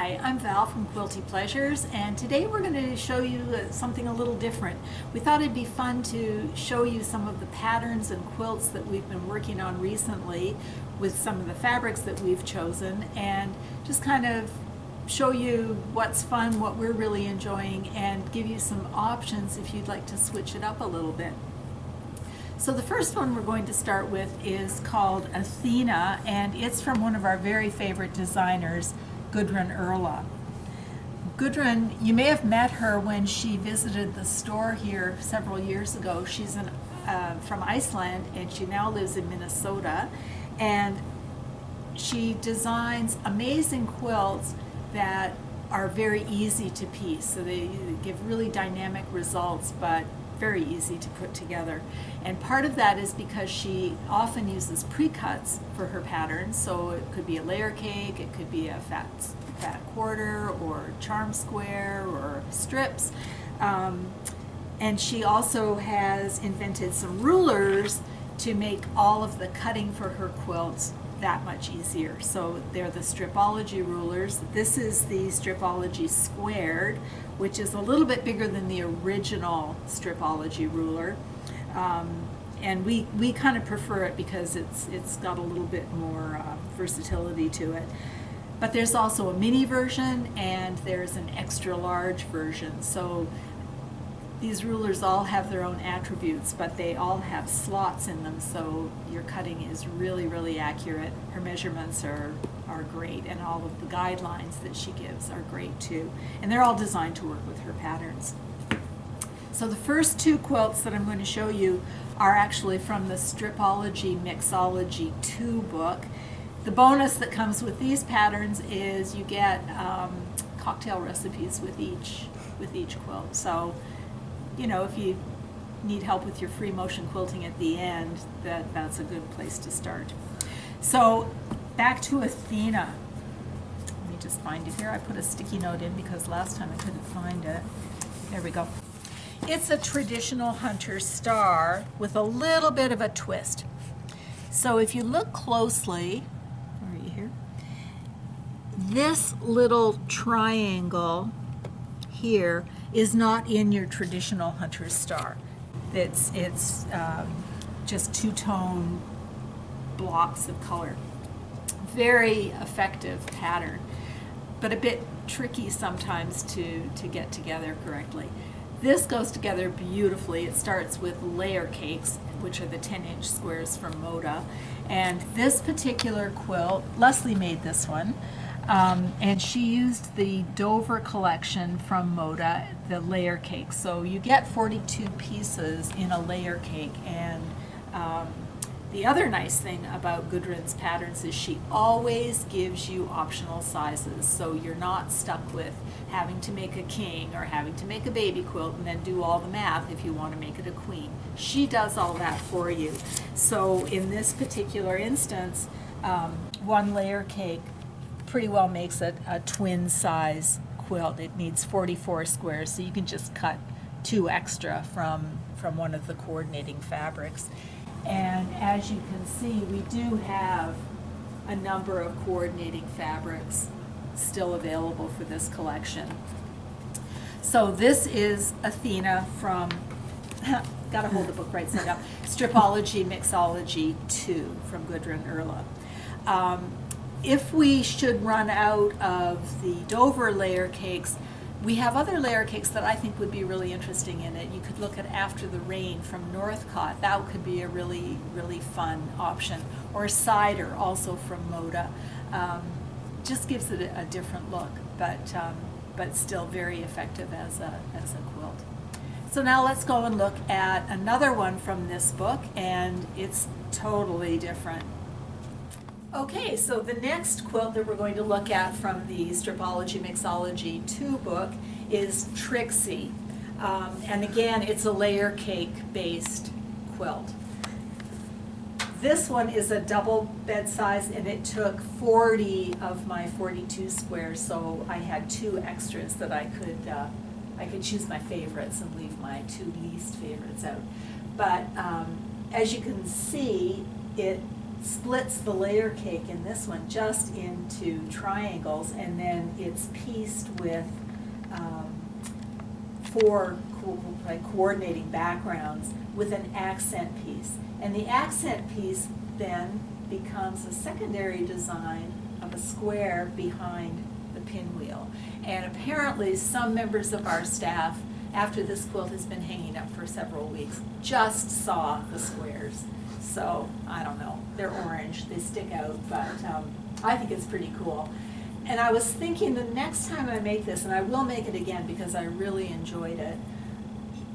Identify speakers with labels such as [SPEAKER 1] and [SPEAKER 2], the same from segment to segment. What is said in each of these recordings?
[SPEAKER 1] Hi, I'm Val from Quilty Pleasures, and today we're going to show you something a little different. We thought it'd be fun to show you some of the patterns and quilts that we've been working on recently with some of the fabrics that we've chosen, and just kind of show you what's fun, what we're really enjoying, and give you some options if you'd like to switch it up a little bit. So the first one we're going to start with is called Athena, and it's from one of our very favorite designers, Gudrun Erla. Gudrun, you may have met her when she visited the store here several years ago. She's from Iceland, and she now lives in Minnesota, and she designs amazing quilts that are very easy to piece. So they give really dynamic results, but very easy to put together. And part of that is because she often uses pre-cuts for her patterns. So it could be a layer cake, it could be a fat quarter, or charm square, or strips. And she also has invented some rulers to make all of the cutting for her quilts that much easier. So they're the Stripology rulers. This is the Stripology squared, which is a little bit bigger than the original Stripology ruler. And we kind of prefer it because it's got a little bit more versatility to it. But there's also a mini version, and there's an extra large version. So these rulers all have their own attributes, but they all have slots in them, so your cutting is really, really accurate. Her measurements are great, and all of the guidelines that she gives are great too. And they're all designed to work with her patterns. So the first two quilts that I'm going to show you are actually from the Stripology Mixology 2 book. The bonus that comes with these patterns is you get cocktail recipes with each quilt. So, you know, if you need help with your free motion quilting at the end, that's a good place to start. So back to Athena. Let me just find it here. I put a sticky note in because last time I couldn't find it. There we go. It's a traditional hunter star with a little bit of a twist. So if you look closely, where are you here? This little triangle here is not in your traditional hunter's star. It's just two-tone blocks of color. Very effective pattern, but a bit tricky sometimes to get together correctly. This goes together beautifully. It starts with layer cakes, which are the 10-inch squares from Moda. And this particular quilt, Leslie made this one, and she used the Dover collection from Moda, the layer cake. So you get 42 pieces in a layer cake, and the other nice thing about Gudrun's patterns is she always gives you optional sizes, so you're not stuck with having to make a king or having to make a baby quilt and then do all the math if you want to make it a queen. She does all that for you. So in this particular instance, one layer cake pretty well makes it a twin size quilt. It needs 44 squares, so you can just cut 2 extra from one of the coordinating fabrics. And as you can see, we do have a number of coordinating fabrics still available for this collection. So this is Athena from, gotta hold the book right side up, Stripology Mixology 2 from Gudrun Erla. If we should run out of the Dover layer cakes, we have other layer cakes that I think would be really interesting in it. You could look at After the Rain from Northcott. That could be a really, really fun option. Or Cider, also from Moda. Just gives it a different look, but still very effective as a quilt. So now let's go and look at another one from this book, and it's totally different. Okay, so the next quilt that we're going to look at from the Stripology Mixology 2 book is Trixie. And again, it's a layer cake based quilt. This one is a double bed size, and it took 40 of my 42 squares, so I had 2 extras that I could choose my favorites and leave my 2 least favorites out. But as you can see, it splits the layer cake in this one just into triangles, and then it's pieced with four coordinating backgrounds with an accent piece. And the accent piece then becomes a secondary design of a square behind the pinwheel. And apparently some members of our staff, after this quilt has been hanging up for several weeks, just saw the squares. So, I don't know, they're orange, they stick out, but I think it's pretty cool. And I was thinking the next time I make this, and I will make it again because I really enjoyed it,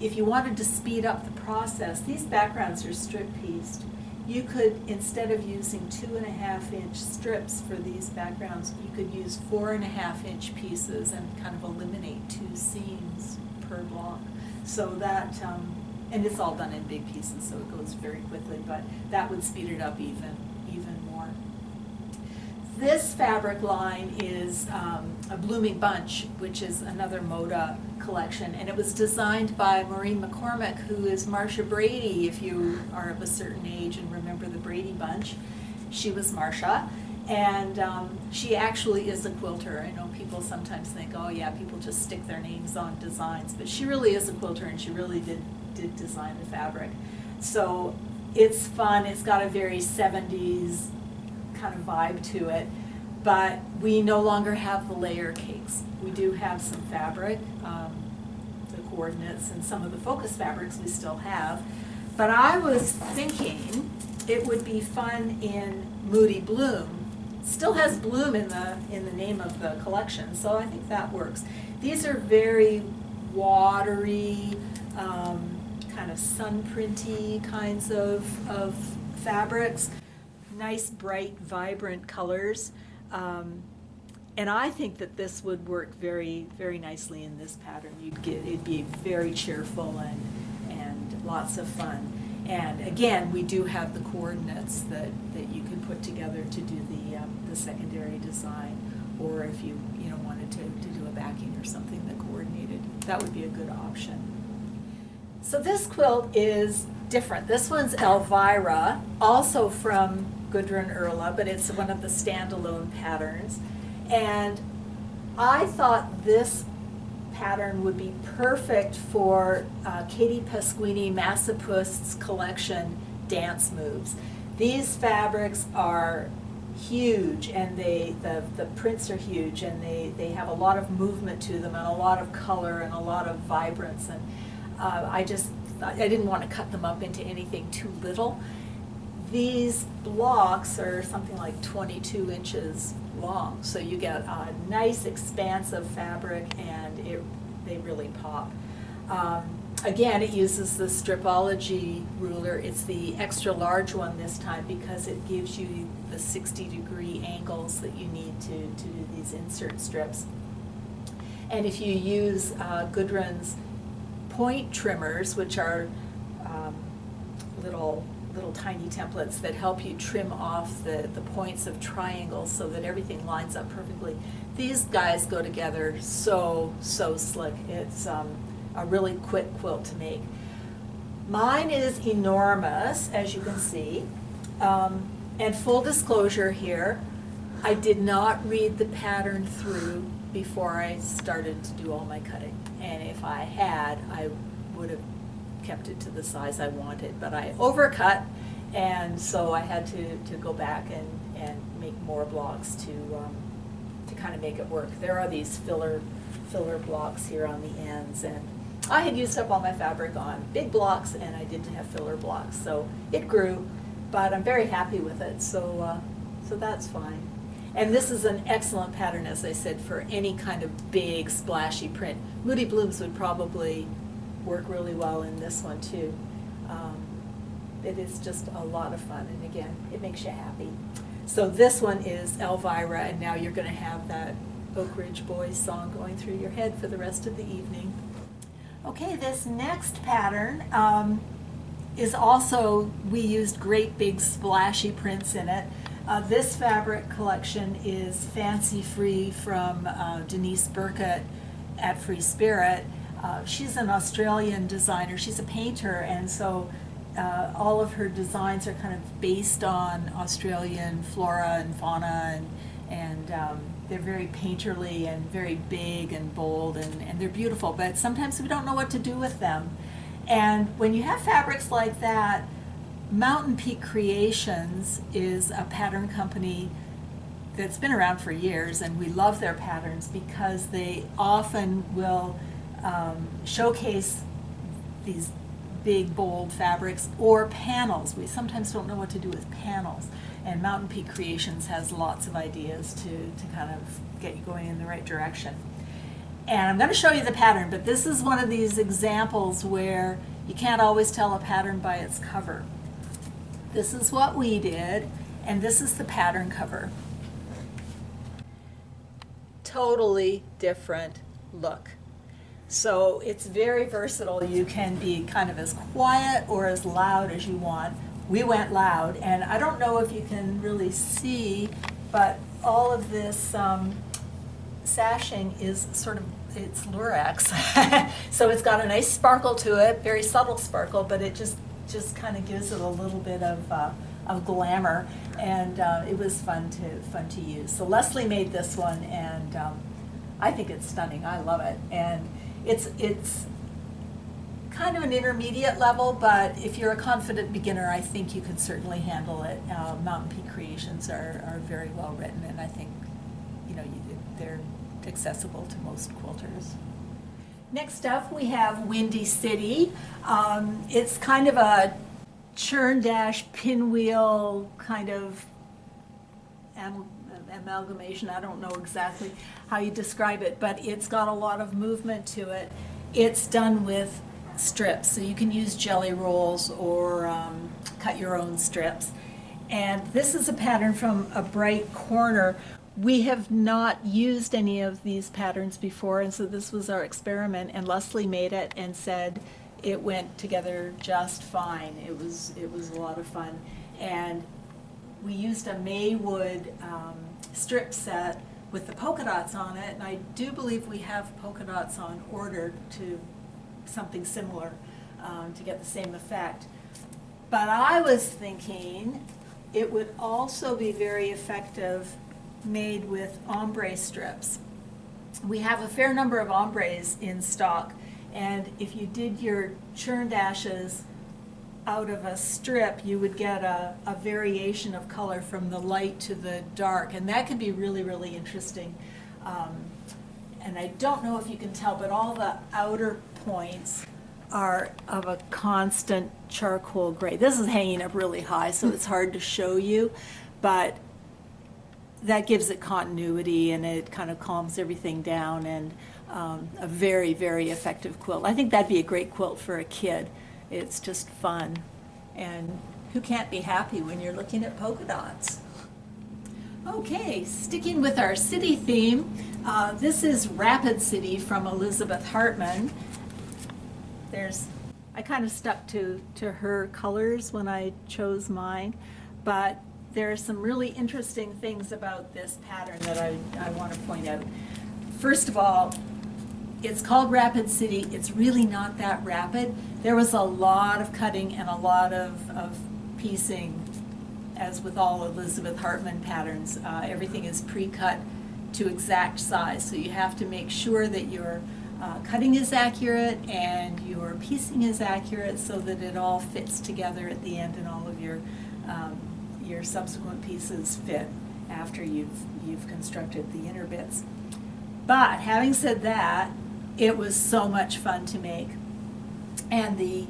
[SPEAKER 1] if you wanted to speed up the process, these backgrounds are strip pieced. You could, instead of using 2.5-inch strips for these backgrounds, you could use 4.5-inch pieces and kind of eliminate 2 seams per block. So that, and it's all done in big pieces, so it goes very quickly, but that would speed it up even more. This fabric line is a Blooming Bunch, which is another Moda collection, and it was designed by Maureen McCormick, who is Marsha Brady, if you are of a certain age and remember the Brady Bunch. She was Marsha, and she actually is a quilter. I know people sometimes think, oh yeah, people just stick their names on designs, but she really is a quilter, and she really did design the fabric. So it's fun. It's got a very 70s kind of vibe to it, but we no longer have the layer cakes. We do have some fabric, the coordinates, and some of the focus fabrics we still have. But I was thinking it would be fun in Moody Bloom. Still has bloom in the name of the collection, so I think that works. These are very watery, kind of sun-printy kinds of fabrics. Nice, bright, vibrant colors. And I think that this would work very, very nicely in this pattern. It'd be very cheerful and lots of fun. And again, we do have the coordinates that you could put together to do the secondary design, or if you wanted to do a backing or something that coordinated, that would be a good option. So this quilt is different. This one's Elvira, also from Gudrun Erla, but it's one of the standalone patterns. And I thought this pattern would be perfect for Katie Pasquini Massapust's collection Dance Moves. These fabrics are huge, and the prints are huge, and they have a lot of movement to them, and a lot of color, and a lot of vibrance, and I didn't want to cut them up into anything too little. These blocks are something like 22 inches long, so you get a nice expanse of fabric, and they really pop. Again, it uses the Stripology ruler. It's the extra large one this time because it gives you the 60-degree angles that you need to do these insert strips. And if you use Gudrun's point trimmers, which are little tiny templates that help you trim off the points of triangles so that everything lines up perfectly, these guys go together so slick. It's a really quick quilt to make. Mine is enormous, as you can see, and full disclosure here, I did not read the pattern through before I started to do all my cutting, and if I had, I would have kept it to the size I wanted, but I overcut, and so I had to go back and make more blocks to kind of make it work. There are these filler blocks here on the ends, and I had used up all my fabric on big blocks, and I didn't have filler blocks, so it grew, but I'm very happy with it, so that's fine. And this is an excellent pattern, as I said, for any kind of big splashy print. Moody Blooms would probably work really well in this one too. It is just a lot of fun, and again, it makes you happy. So this one is Elvira, and now you're going to have that Oak Ridge Boys song going through your head for the rest of the evening. Okay, this next pattern is also, we used great big splashy prints in it. This fabric collection is Fancy Free from Denise Burkett at Free Spirit. She's an Australian designer. She's a painter, and so all of her designs are kind of based on Australian flora and fauna, and they're very painterly and very big and bold, and they're beautiful, but sometimes we don't know what to do with them. And when you have fabrics like that, Mountain Peak Creations is a pattern company that's been around for years, and we love their patterns because they often will showcase these big, bold fabrics or panels. We sometimes don't know what to do with panels, and Mountain Peak Creations has lots of ideas to kind of get you going in the right direction. And I'm going to show you the pattern, but this is one of these examples where you can't always tell a pattern by its cover. This is what we did, and this is the pattern cover. Totally different look. So it's very versatile. You can be kind of as quiet or as loud as you want. We went loud, and I don't know if you can really see, but all of this sashing is sort of, it's lurex. So it's got a nice sparkle to it, very subtle sparkle, but it just kind of gives it a little bit of glamour, and it was fun to use. So Leslie made this one, and I think it's stunning. I love it, and it's kind of an intermediate level, but if you're a confident beginner, I think you can certainly handle it. Mountain Peak Creations are very well written, and I think they're accessible to most quilters. Next up, we have Windy City. It's kind of a churn dash pinwheel kind of amalgamation. I don't know exactly how you describe it, but it's got a lot of movement to it. It's done with strips, so you can use jelly rolls or cut your own strips. And this is a pattern from A Bright Corner. We have not used any of these patterns before, and so this was our experiment, and Leslie made it and said it went together just fine. It was a lot of fun. And we used a Maywood strip set with the polka dots on it, and I do believe we have polka dots on order to something similar to get the same effect. But I was thinking it would also be very effective made with ombre strips. We have a fair number of ombres in stock, and if you did your churn dashes out of a strip, you would get a variation of color from the light to the dark, and that could be really, really interesting. And I don't know if you can tell, but all the outer points are of a constant charcoal gray. This is hanging up really high, so it's hard to show you, but that gives it continuity, and it kind of calms everything down, and a very, very effective quilt. I think that'd be a great quilt for a kid. It's just fun, and who can't be happy when you're looking at polka dots? Okay, sticking with our city theme, this is Rapid City from Elizabeth Hartman. I kind of stuck to her colors when I chose mine, but there are some really interesting things about this pattern that I want to point out. First of all, it's called Rapid City. It's really not that rapid. There was a lot of cutting and a lot of piecing, as with all Elizabeth Hartman patterns. Everything is pre-cut to exact size, so you have to make sure that your cutting is accurate and your piecing is accurate so that it all fits together at the end, and all of your subsequent pieces fit after you've constructed the inner bits. But having said that, it was so much fun to make. And the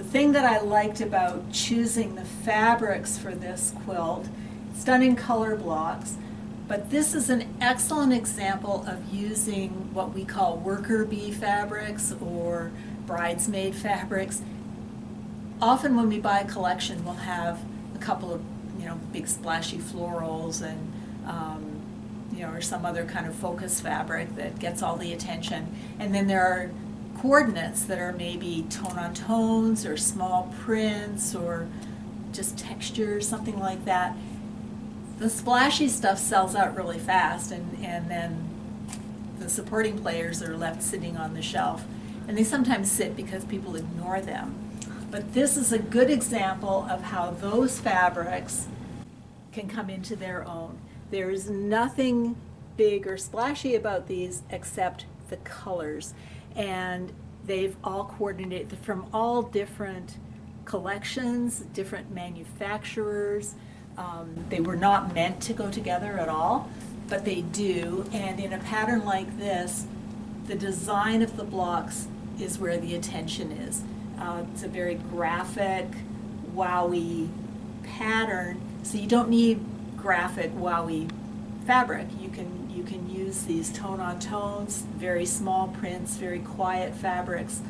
[SPEAKER 1] thing that I liked about choosing the fabrics for this quilt, it's done in color blocks, but this is an excellent example of using what we call worker bee fabrics or bridesmaid fabrics. Often when we buy a collection, we'll have a couple of big splashy florals and or some other kind of focus fabric that gets all the attention. And then there are coordinates that are maybe tone on tones or small prints or just textures, something like that. The splashy stuff sells out really fast, and then the supporting players are left sitting on the shelf. And they sometimes sit because people ignore them. But this is a good example of how those fabrics can come into their own. There is nothing big or splashy about these except the colors. And they've all coordinated from all different collections, different manufacturers. They were not meant to go together at all, but they do. And in a pattern like this, the design of the blocks is where the attention is. It's a very graphic, wowy pattern, so you don't need graphic, wowy fabric. You can use these tone-on tones, very small prints, very quiet fabrics,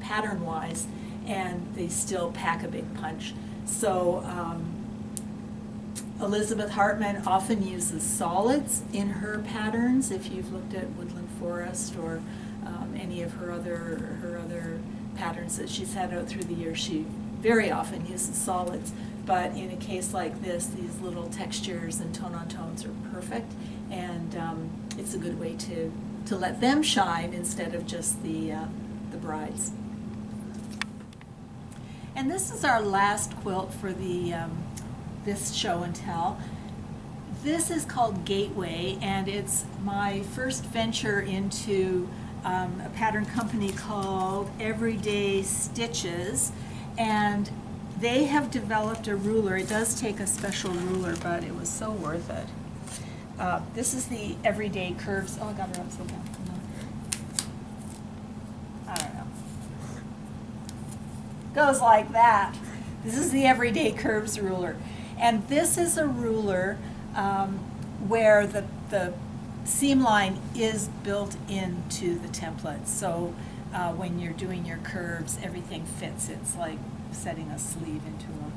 [SPEAKER 1] pattern-wise, and they still pack a big punch. So Elizabeth Hartman often uses solids in her patterns. If you've looked at Woodland Forest or any of her other patterns that she's had out through the years, she very often uses solids. But in a case like this, these little textures and tone-on tones are perfect, and it's a good way to let them shine instead of just the brides. And this is our last quilt for the this show and tell. This is called Gateway, and it's my first venture into a pattern company called Everyday Stitches, and they have developed a ruler. It does take a special ruler, but it was so worth it. This is the Everyday Curves. Oh, I got her upside down. I don't know. Goes like that. This is the Everyday Curves ruler. And this is a ruler where the seam line is built into the template. So when you're doing your curves, everything fits. It's like setting a sleeve into a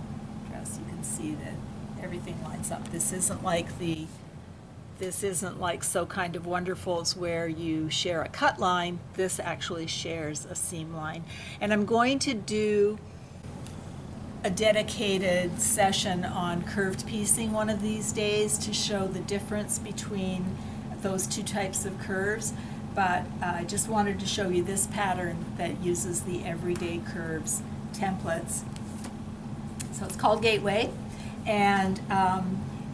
[SPEAKER 1] dress. You can see that everything lines up. This isn't like So Kind of Wonderful's where you share a cut line. This actually shares a seam line. And I'm going to do a dedicated session on curved piecing one of these days to show the difference between those two types of curves. But I just wanted to show you this pattern that uses the Everyday Curves templates. So it's called Gateway, and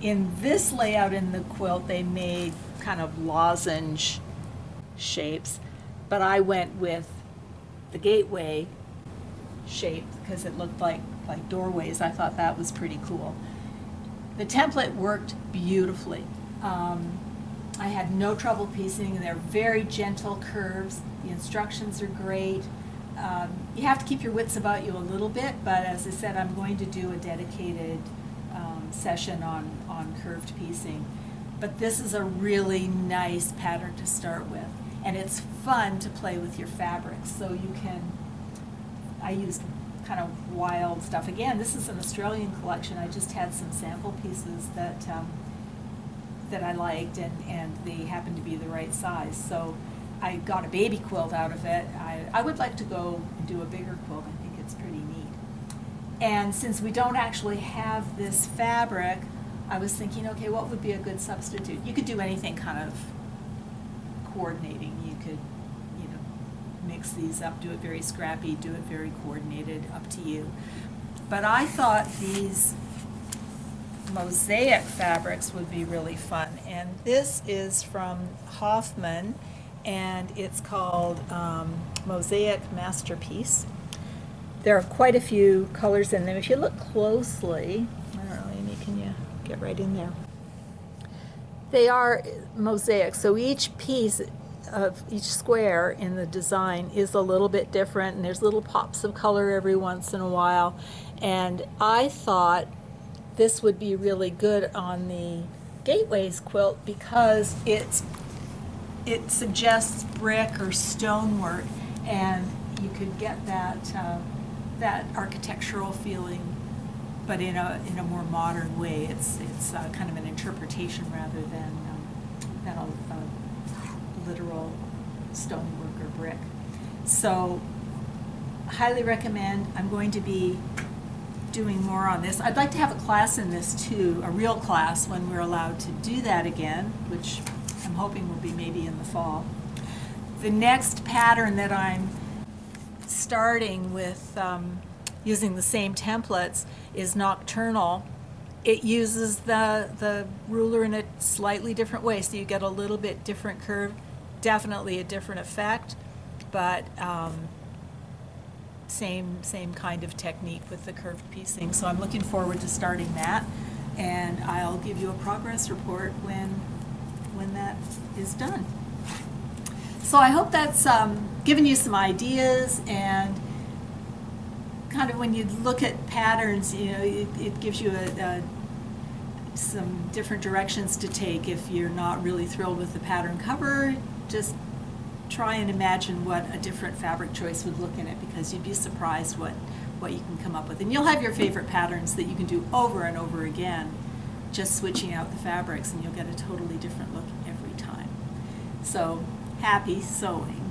[SPEAKER 1] in this layout in the quilt they made kind of lozenge shapes, but I went with the Gateway shape because it looked like doorways. I thought that was pretty cool. The template worked beautifully. I had no trouble piecing, and they're very gentle curves. The instructions are great. You have to keep your wits about you a little bit, but as I said, I'm going to do a dedicated session on curved piecing. But this is a really nice pattern to start with, and it's fun to play with your fabrics. So you can, I used kind of wild stuff. Again, this is an Australian collection. I just had some sample pieces that that I liked, and they happened to be the right size. So I got a baby quilt out of it. I would like to go and do a bigger quilt. I think it's pretty neat. And since we don't actually have this fabric, I was thinking, okay, what would be a good substitute? You could do anything kind of coordinating. You could, you know, mix these up, do it very scrappy, do it very coordinated, up to you. But I thought these mosaic fabrics would be really fun, and this is from Hoffman, and it's called Mosaic Masterpiece. There are quite a few colors in them. If you look closely, I don't know, Amy, can you get right in there? They are mosaic, so each piece of each square in the design is a little bit different, and there's little pops of color every once in a while. And I thought this would be really good on the Gateways quilt because it suggests brick or stonework, and you could get that that architectural feeling, but in a more modern way. It's kind of an interpretation rather than a literal stonework or brick. So, highly recommend. I'm going to be doing more on this. I'd like to have a class in this too, a real class, when we're allowed to do that again, which I'm hoping will be maybe in the fall. The next pattern that I'm starting with using the same templates is Nocturnal. It uses the ruler in a slightly different way, so you get a little bit different curve, definitely a different effect, but same kind of technique with the curved piecing. So I'm looking forward to starting that, and I'll give you a progress report when that is done. So I hope that's given you some ideas, and kind of when you look at patterns, you know, it gives you some different directions to take. If you're not really thrilled with the pattern cover, just try and imagine what a different fabric choice would look in it, because you'd be surprised what you can come up with. And you'll have your favorite patterns that you can do over and over again, just switching out the fabrics, and you'll get a totally different look every time. So happy sewing.